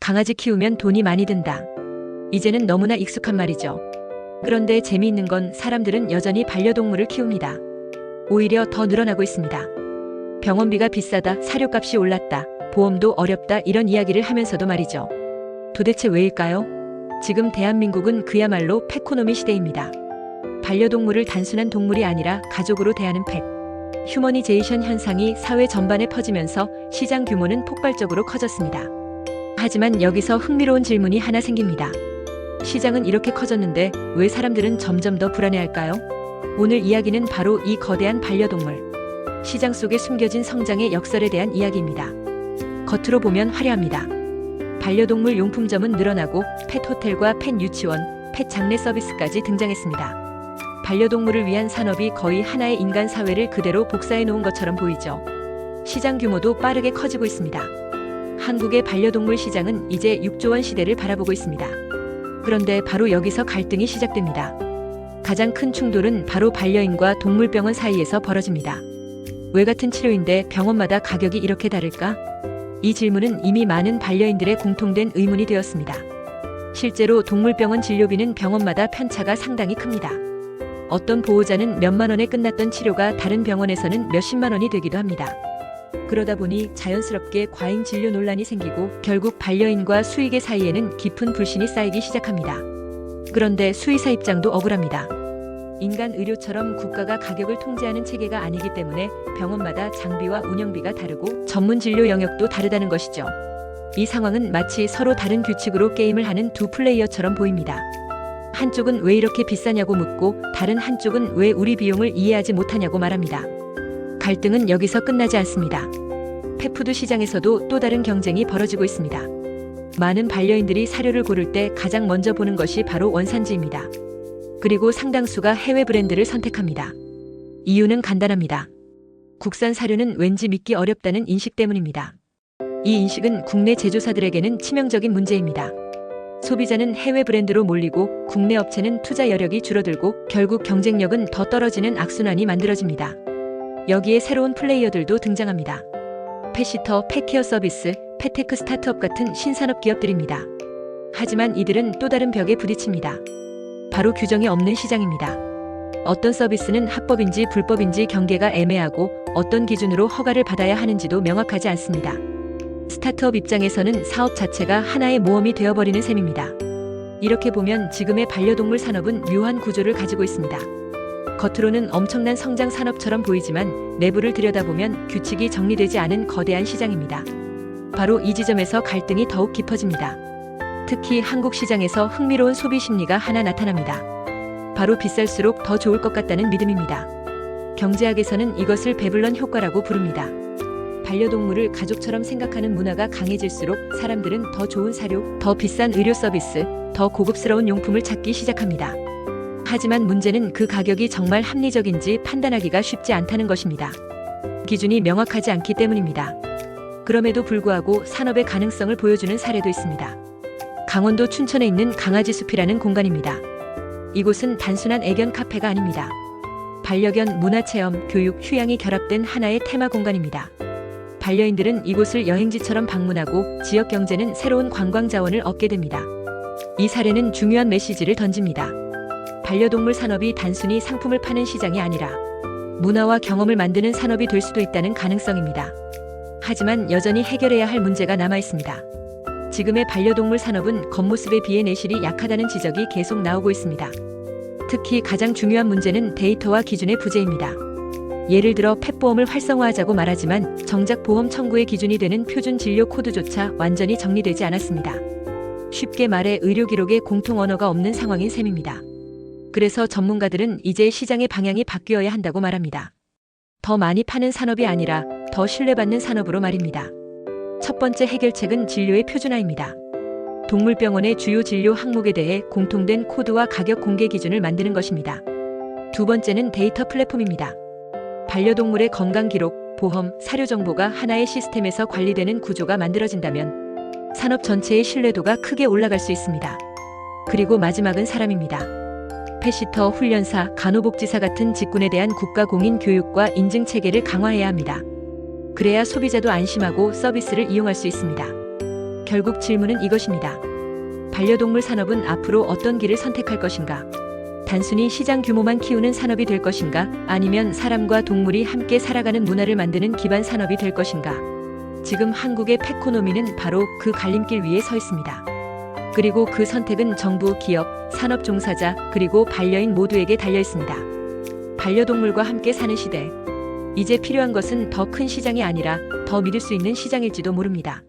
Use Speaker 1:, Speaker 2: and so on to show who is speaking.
Speaker 1: 강아지 키우면 돈이 많이 든다. 이제는 너무나 익숙한 말이죠. 그런데 재미있는 건 사람들은 여전히 반려동물을 키웁니다. 오히려 더 늘어나고 있습니다. 병원비가 비싸다, 사료값이 올랐다, 보험도 어렵다 이런 이야기를 하면서도 말이죠. 도대체 왜일까요? 지금 대한민국은 그야말로 펫코노미 시대입니다. 반려동물을 단순한 동물이 아니라 가족으로 대하는 펫, 휴머니제이션 현상이 사회 전반에 퍼지면서 시장 규모는 폭발적으로 커졌습니다. 하지만 여기서 흥미로운 질문이 하나 생깁니다. 시장은 이렇게 커졌는데 왜 사람들은 점점 더 불안해할까요? 오늘 이야기는 바로 이 거대한 반려동물 시장 속에 숨겨진 성장의 역설에 대한 이야기입니다. 겉으로 보면 화려합니다. 반려동물 용품점은 늘어나고 펫 호텔과 펫 유치원, 펫 장례 서비스까지 등장했습니다. 반려동물을 위한 산업이 거의 하나의 인간 사회를 그대로 복사해 놓은 것처럼 보이죠. 시장 규모도 빠르게 커지고 있습니다. 한국의 반려동물 시장은 이제 6조 원 시대를 바라보고 있습니다. 그런데 바로 여기서 갈등이 시작됩니다. 가장 큰 충돌은 바로 반려인과 동물병원 사이에서 벌어집니다. 왜 같은 치료인데 병원마다 가격이 이렇게 다를까? 이 질문은 이미 많은 반려인들의 공통된 의문이 되었습니다. 실제로 동물병원 진료비는 병원마다 편차가 상당히 큽니다. 어떤 보호자는 몇만 원에 끝났던 치료가 다른 병원에서는 몇십만 원이 되기도 합니다. 그러다 보니 자연스럽게 과잉 진료 논란이 생기고 결국 반려인과 수의계 사이에는 깊은 불신이 쌓이기 시작합니다. 그런데 수의사 입장도 억울합니다. 인간 의료처럼 국가가 가격을 통제하는 체계가 아니기 때문에 병원마다 장비와 운영비가 다르고 전문 진료 영역도 다르다는 것이죠. 이 상황은 마치 서로 다른 규칙으로 게임을 하는 두 플레이어처럼 보입니다. 한쪽은 왜 이렇게 비싸냐고 묻고 다른 한쪽은 왜 우리 비용을 이해하지 못하냐고 말합니다. 갈등은 여기서 끝나지 않습니다. 펫푸드 시장에서도 또 다른 경쟁이 벌어지고 있습니다. 많은 반려인들이 사료를 고를 때 가장 먼저 보는 것이 바로 원산지입니다. 그리고 상당수가 해외 브랜드를 선택합니다. 이유는 간단합니다. 국산 사료는 왠지 믿기 어렵다는 인식 때문입니다. 이 인식은 국내 제조사들에게는 치명적인 문제입니다. 소비자는 해외 브랜드로 몰리고 국내 업체는 투자 여력이 줄어들고 결국 경쟁력은 더 떨어지는 악순환이 만들어집니다. 여기에 새로운 플레이어들도 등장합니다. 펫시터, 펫케어 서비스, 펫테크 스타트업 같은 신산업 기업들입니다. 하지만 이들은 또 다른 벽에 부딪힙니다. 바로 규정이 없는 시장입니다. 어떤 서비스는 합법인지 불법인지 경계가 애매하고 어떤 기준으로 허가를 받아야 하는지도 명확하지 않습니다. 스타트업 입장에서는 사업 자체가 하나의 모험이 되어버리는 셈입니다. 이렇게 보면 지금의 반려동물 산업은 묘한 구조를 가지고 있습니다. 겉으로는 엄청난 성장 산업처럼 보이지만 내부를 들여다보면 규칙이 정리되지 않은 거대한 시장입니다. 바로 이 지점에서 갈등이 더욱 깊어집니다. 특히 한국 시장에서 흥미로운 소비 심리가 하나 나타납니다. 바로 비쌀수록 더 좋을 것 같다는 믿음입니다. 경제학에서는 이것을 배블런 효과라고 부릅니다. 반려동물을 가족처럼 생각하는 문화가 강해질수록 사람들은 더 좋은 사료, 더 비싼 의료 서비스, 더 고급스러운 용품을 찾기 시작합니다. 하지만 문제는 그 가격이 정말 합리적인지 판단하기가 쉽지 않다는 것입니다. 기준이 명확하지 않기 때문입니다. 그럼에도 불구하고 산업의 가능성을 보여주는 사례도 있습니다. 강원도 춘천에 있는 강아지숲이라는 공간입니다. 이곳은 단순한 애견 카페가 아닙니다. 반려견, 문화체험, 교육, 휴양이 결합된 하나의 테마 공간입니다. 반려인들은 이곳을 여행지처럼 방문하고 지역 경제는 새로운 관광 자원을 얻게 됩니다. 이 사례는 중요한 메시지를 던집니다. 반려동물 산업이 단순히 상품을 파는 시장이 아니라 문화와 경험을 만드는 산업이 될 수도 있다는 가능성입니다. 하지만 여전히 해결해야 할 문제가 남아 있습니다. 지금의 반려동물 산업은 겉모습에 비해 내실이 약하다는 지적이 계속 나오고 있습니다. 특히 가장 중요한 문제는 데이터와 기준의 부재입니다. 예를 들어 펫보험을 활성화하자고 말하지만 정작 보험 청구의 기준이 되는 표준 진료 코드조차 완전히 정리되지 않았습니다. 쉽게 말해 의료 기록에 공통 언어가 없는 상황인 셈입니다. 그래서 전문가들은 이제 시장의 방향이 바뀌어야 한다고 말합니다. 더 많이 파는 산업이 아니라 더 신뢰받는 산업으로 말입니다. 첫 번째 해결책은 진료의 표준화입니다. 동물병원의 주요 진료 항목에 대해 공통된 코드와 가격 공개 기준을 만드는 것입니다. 두 번째는 데이터 플랫폼입니다. 반려동물의 건강 기록, 보험, 사료 정보가 하나의 시스템에서 관리되는 구조가 만들어진다면 산업 전체의 신뢰도가 크게 올라갈 수 있습니다. 그리고 마지막은 사람입니다. 펫시터, 훈련사, 간호복지사 같은 직군에 대한 국가 공인 교육과 인증 체계를 강화해야 합니다. 그래야 소비자도 안심하고 서비스를 이용할 수 있습니다. 결국 질문은 이것입니다. 반려동물 산업은 앞으로 어떤 길을 선택할 것인가? 단순히 시장 규모만 키우는 산업이 될 것인가? 아니면 사람과 동물이 함께 살아가는 문화를 만드는 기반 산업이 될 것인가? 지금 한국의 펫코노미는 바로 그 갈림길 위에 서 있습니다. 그리고 그 선택은 정부, 기업, 산업 종사자, 그리고 반려인 모두에게 달려 있습니다. 반려동물과 함께 사는 시대. 이제 필요한 것은 더 큰 시장이 아니라 더 믿을 수 있는 시장일지도 모릅니다.